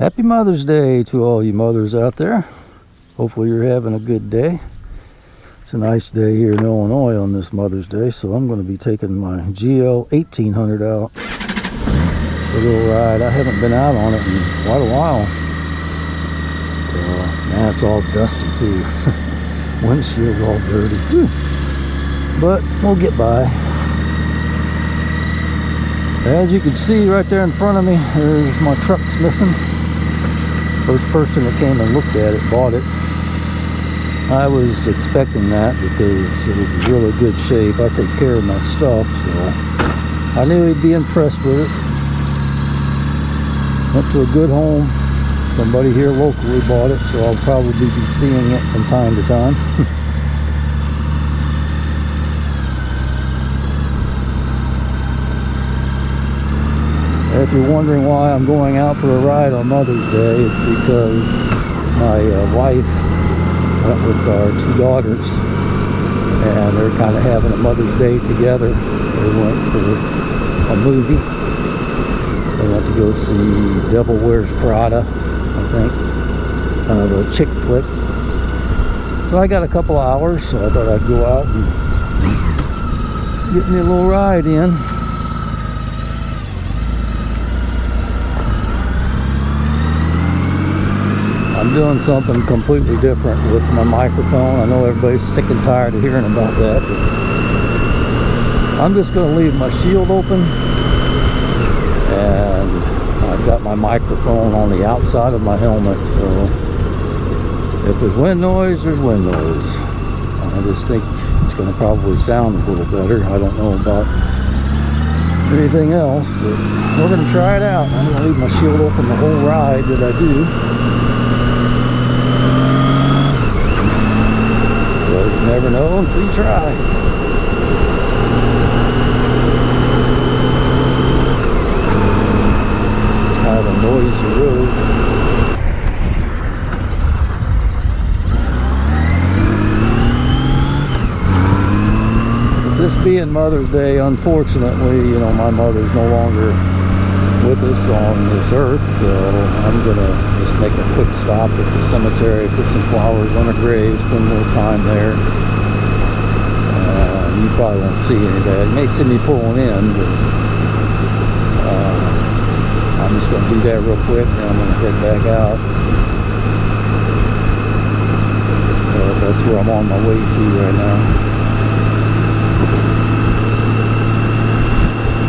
Happy Mother's Day to all you mothers out there. Hopefully you're having a good day. It's a nice day here in Illinois on this Mother's Day, so I'm going to be taking my GL1800 out for a little ride. I haven't been out on it in quite a while. So, man, it's all dusty too. Windshield's all dirty. Whew. But we'll get by. As you can see right there in front of me, there's my truck's missing. First person that came and looked at it bought it. I was expecting that because it was in really good shape. I take care of my stuff, so I knew he'd be impressed with it. Went to a good home. Somebody here locally bought it, so I'll probably be seeing it from time to time. If you're wondering why I'm going out for a ride on Mother's Day, it's because my wife went with our two daughters, and they're kind of having a Mother's Day together. They went for a movie. They went to go see Devil Wears Prada, I think, kind of a chick flick. So I got a couple hours, so I thought I'd go out and get me a little ride in. I'm doing something completely different with my microphone. I know everybody's sick and tired of hearing about that, but I'm just going to leave my shield open, and I've got my microphone on the outside of my helmet, so if there's wind noise, there's wind noise. I just think it's going to probably sound a little better. I don't know about anything else, but we're going to try it out. I'm going to leave my shield open the whole ride that I do. But you never know until you try. It's kind of a noisy road. With this being Mother's Day, unfortunately, you know, my mother's no longer with us on this earth, so I'm gonna just make a quick stop at the cemetery, put some flowers on her grave, spend a little time there. You probably won't see any of that. You may see me pulling in, but I'm just gonna do that real quick, and I'm gonna head back out. That's where I'm on my way to right now.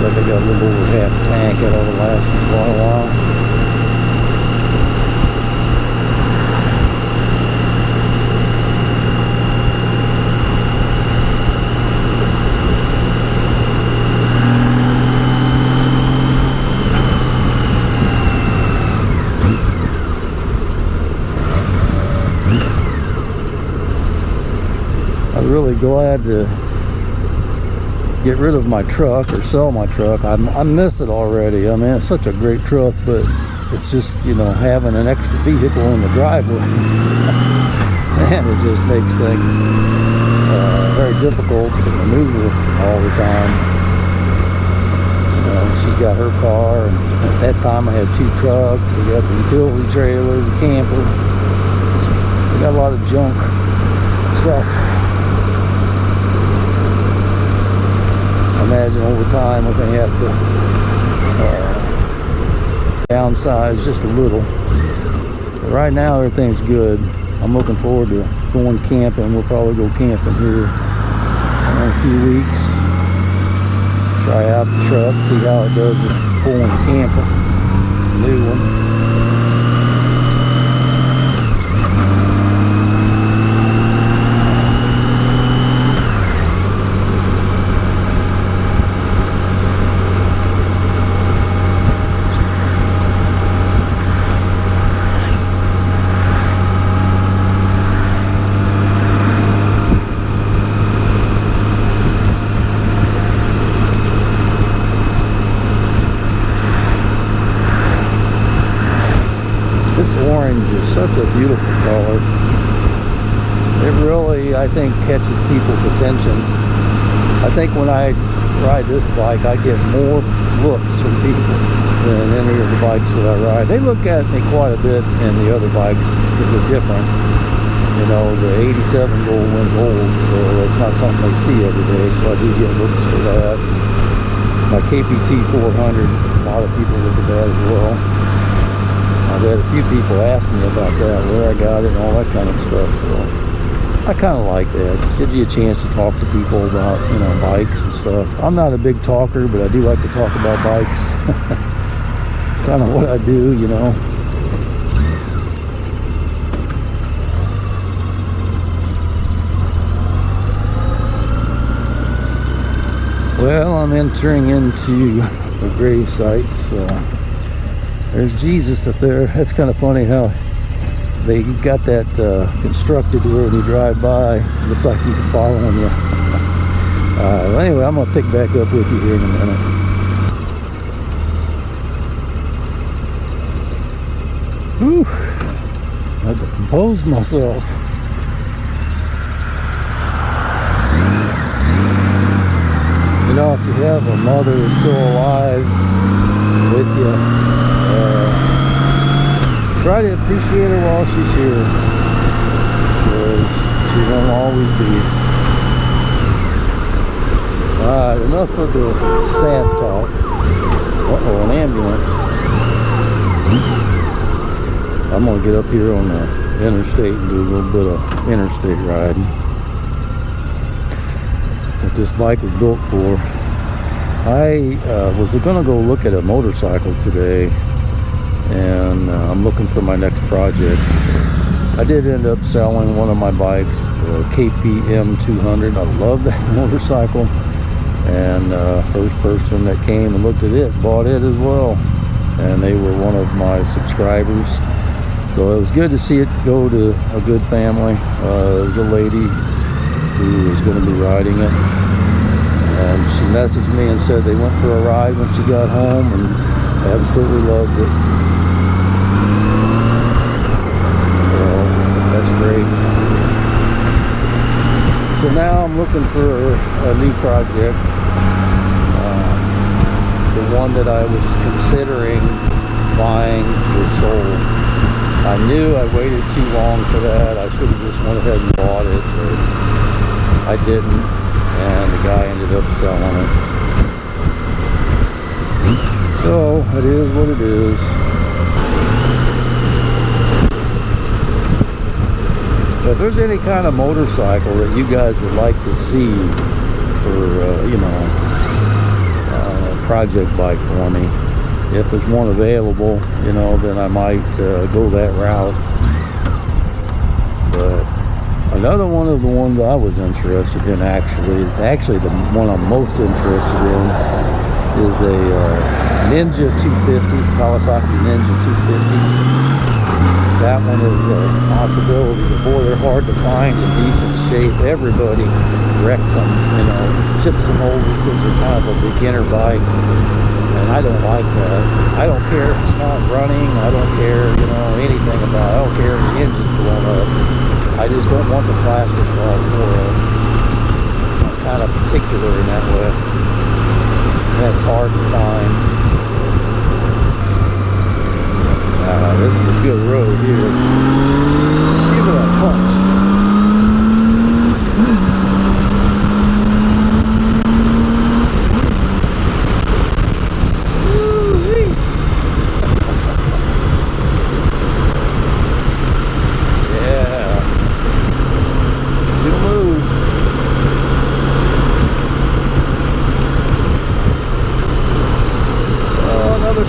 Like I got a little over half tank. That ought to last me quite a while. I'm really glad to get rid of my truck or sell my truck. I miss it already. I mean, it's such a great truck, but it's just, you know, having an extra vehicle in the driveway, man, it just makes things very difficult to maneuver all the time. You know, she's got her car, and at that time I had two trucks. We got the utility trailer, the camper. We got a lot of junk stuff. Imagine over time we're going to have to downsize just a little. But right now everything's good. I'm looking forward to going camping. We'll probably go camping here in a few weeks. Try out the truck, see how it does with pulling the camper. New one. This orange is such a beautiful color. It really, I think, catches people's attention. I think when I ride this bike, I get more looks from people than any of the bikes that I ride. They look at me quite a bit in the other bikes because they're different. You know, the 87 Goldwing's old, so that's not something they see every day, so I do get looks for that. My KPT 400, a lot of people look at that as well. I've had a few people ask me about that, where I got it and all that kind of stuff, so I kind of like that. Gives you a chance to talk to people about, you know, bikes and stuff. I'm not a big talker, but I do like to talk about bikes. It's kind of what I do, you know. Well, I'm entering into the grave site, so there's Jesus up there. That's kind of funny how they got that constructed where when you drive by, it looks like he's following you. Well, anyway, I'm going to pick back up with you here in a minute. Whew, I had to compose myself. You know, if you have a mother that's still alive with you, try to appreciate her while she's here, because she won't always be. Alright, enough of the sad talk. Uh-oh, an ambulance. I'm going to get up here on the interstate and do a little bit of interstate riding. What this bike was built for. I was going to go look at a motorcycle today, and I'm looking for my next project. I did end up selling one of my bikes, the KPM200. I love that motorcycle, and first person that came and looked at it bought it as well, and they were one of my subscribers. So it was good to see it go to a good family. There's a lady who is going to be riding it, and she messaged me and said they went for a ride when she got home and absolutely loved it. So that's great. So now I'm looking for a new project. The one that I was considering buying was sold. I knew I waited too long for that. I should have just went ahead and bought it, but I didn't, and the guy ended up selling it. So it is what it is. But if there's any kind of motorcycle that you guys would like to see for, you know, a project bike for me, if there's one available, you know, then I might go that route. But another one of the ones I was interested in, it's actually the one I'm most interested in, is a Ninja 250, Kawasaki Ninja 250. That one is a possibility, but boy, they're hard to find in decent shape. Everybody wrecks them, you know, tips them over because they're kind of a beginner bike. And I don't like that. I don't care if it's not running. I don't care, you know, anything about it. I don't care if the engine's blown up. I just don't want the plastics all tore up. I'm kind of particular in that way. That's hard to find. This is a good road here. Let's give it a punch.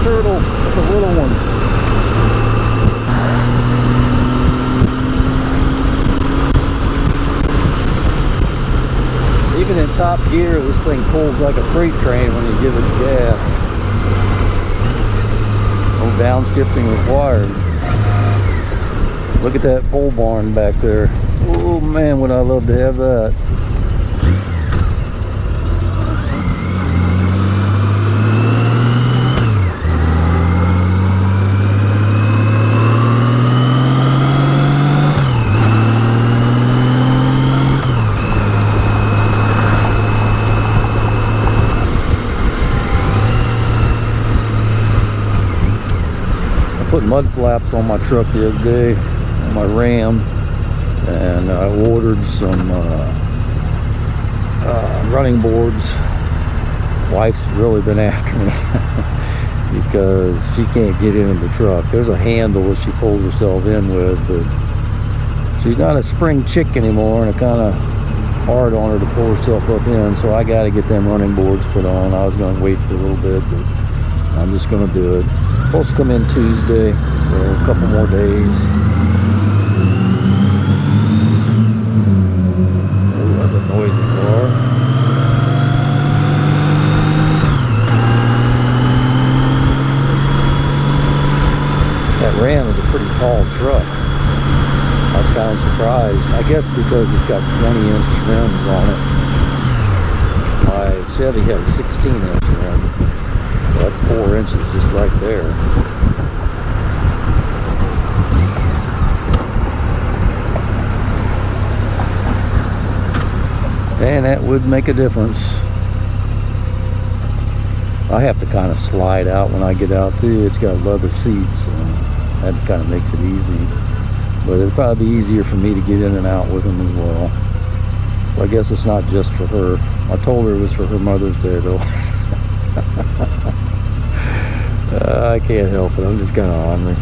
Turtle. That's a little one. Even in top gear, this thing pulls like a freight train when you give it gas. No downshifting required. Look at that pole barn back there. Oh man, would I love to have that. mud flaps on my truck the other day, on my Ram, and I ordered some running boards. Wife's really been after me because she can't get into the truck. There's a handle that she pulls herself in with, but she's not a spring chick anymore, and it's kind of hard on her to pull herself up in, so I got to get them running boards put on. I was going to wait for a little bit, but I'm just going to do it. Supposed to come in Tuesday, so a couple more days. Oh, that's a noisy car. That Ram is a pretty tall truck. I was kind of surprised. I guess because it's got 20-inch rims on it. My Chevy had a 16-inch rim. Well, that's 4 inches just right there. And that would make a difference. I have to kind of slide out when I get out too. It's got leather seats, so that kind of makes it easy. But it'd probably be easier for me to get in and out with them as well. So I guess it's not just for her. I told her it was for her Mother's Day though. I can't help it. I'm just kind of ornery.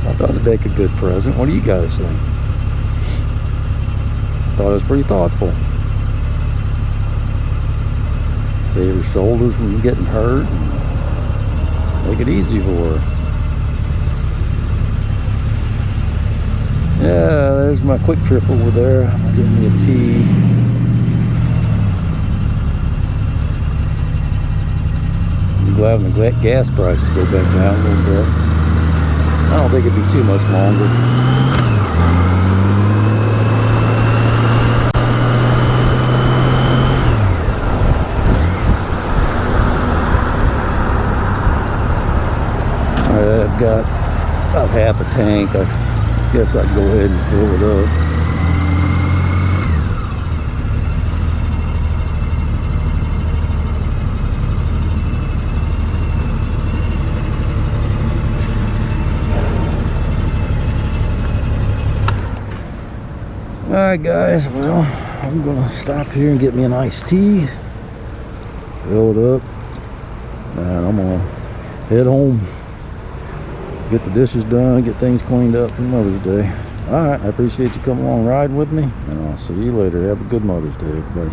I thought it'd make a good present. What do you guys think? Thought it was pretty thoughtful. Save her shoulders from getting hurt. Make it easy for her. Yeah, there's my quick trip over there. I'm getting me a tea. I'm glad when the gas prices go back down a little bit. I don't think it'd be too much longer. I've got about half a tank. I guess I can go ahead and fill it up. Alright guys, well, I'm gonna stop here and get me an iced tea, fill it up, and I'm gonna head home. Get the dishes done, get things cleaned up for Mother's Day. Alright, I appreciate you coming along and riding with me, and I'll see you later. Have a good Mother's Day, everybody.